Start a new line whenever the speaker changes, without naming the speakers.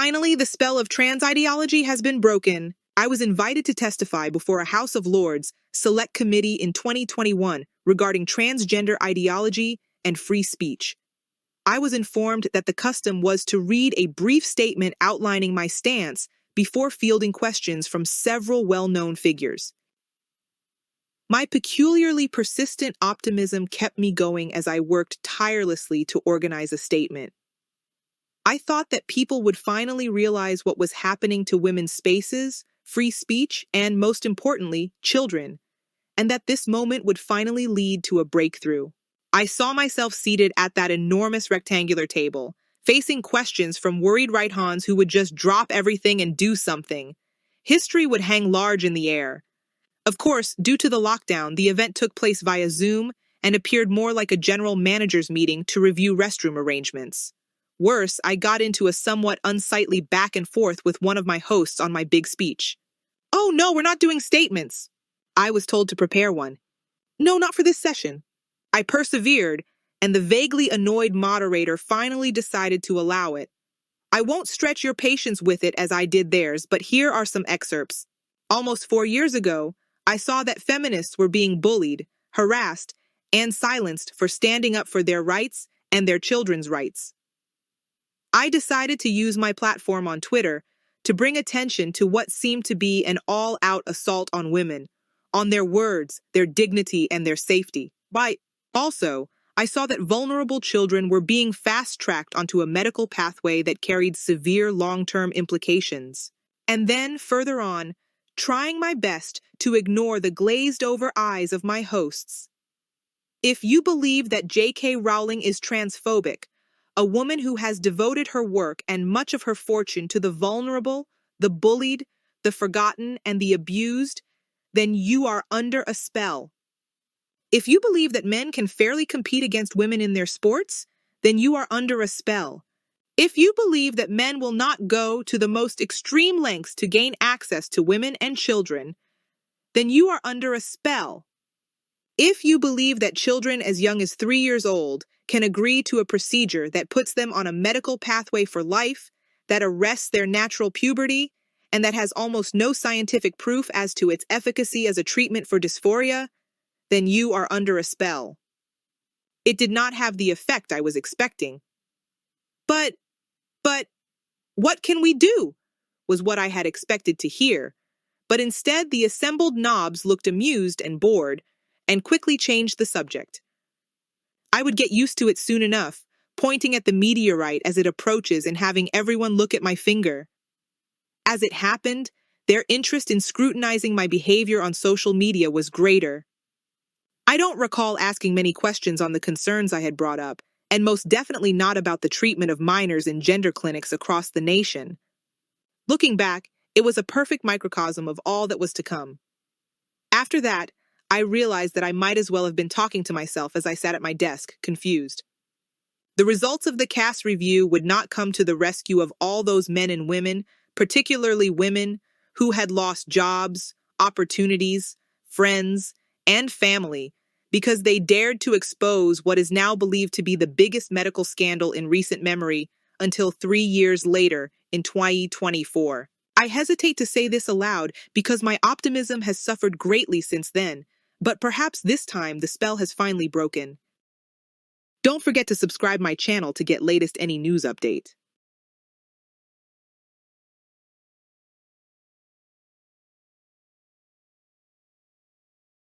Finally, the spell of trans ideology has been broken. I was invited to testify before a House of Lords Select Committee in 2021 regarding transgender ideology and free speech. I was informed that the custom was to read a brief statement outlining my stance before fielding questions from several well-known figures. My peculiarly persistent optimism kept me going as I worked tirelessly to organize a statement. I thought that people would finally realize what was happening to women's spaces, free speech, and most importantly, children, and that this moment would finally lead to a breakthrough. I saw myself seated at that enormous rectangular table, facing questions from worried right-hands who would just drop everything and do something. History would hang large in the air. Of course, due to the lockdown, the event took place via Zoom and appeared more like a general manager's meeting to review restroom arrangements. Worse, I got into a somewhat unsightly back and forth with one of my hosts on my big speech. "Oh no, we're not doing statements." I was told to prepare one. "No, not for this session." I persevered, and the vaguely annoyed moderator finally decided to allow it. I won't stretch your patience with it as I did theirs, but here are some excerpts. Almost 4 years ago, I saw that feminists were being bullied, harassed, and silenced for standing up for their rights and their children's rights. I decided to use my platform on Twitter to bring attention to what seemed to be an all-out assault on women, on their words, their dignity, and their safety. Also, I saw that vulnerable children were being fast-tracked onto a medical pathway that carried severe long-term implications. And then, further on, trying my best to ignore the glazed-over eyes of my hosts. If you believe that J.K. Rowling is transphobic, a woman who has devoted her work and much of her fortune to the vulnerable, the bullied, the forgotten, and the abused, then you are under a spell. If you believe that men can fairly compete against women in their sports, then you are under a spell. If you believe that men will not go to the most extreme lengths to gain access to women and children, then you are under a spell. If you believe that children as young as 3 years old can agree to a procedure that puts them on a medical pathway for life, that arrests their natural puberty, and that has almost no scientific proof as to its efficacy as a treatment for dysphoria, then you are under a spell. It did not have the effect I was expecting. But, what can we do? Was what I had expected to hear. But instead, the assembled knobs looked amused and bored, and quickly changed the subject. I would get used to it soon enough, pointing at the meteorite as it approaches and having everyone look at my finger. As it happened, their interest in scrutinizing my behavior on social media was greater. I don't recall asking many questions on the concerns I had brought up, and most definitely not about the treatment of minors in gender clinics across the nation. Looking back, it was a perfect microcosm of all that was to come. After that, I realized that I might as well have been talking to myself as I sat at my desk, confused. The results of the cast review would not come to the rescue of all those men and women, particularly women, who had lost jobs, opportunities, friends, and family because they dared to expose what is now believed to be the biggest medical scandal in recent memory until 3 years later in 2024. I hesitate to say this aloud because my optimism has suffered greatly since then, but perhaps this time the spell has finally broken. Don't forget to subscribe my channel to get latest any news update.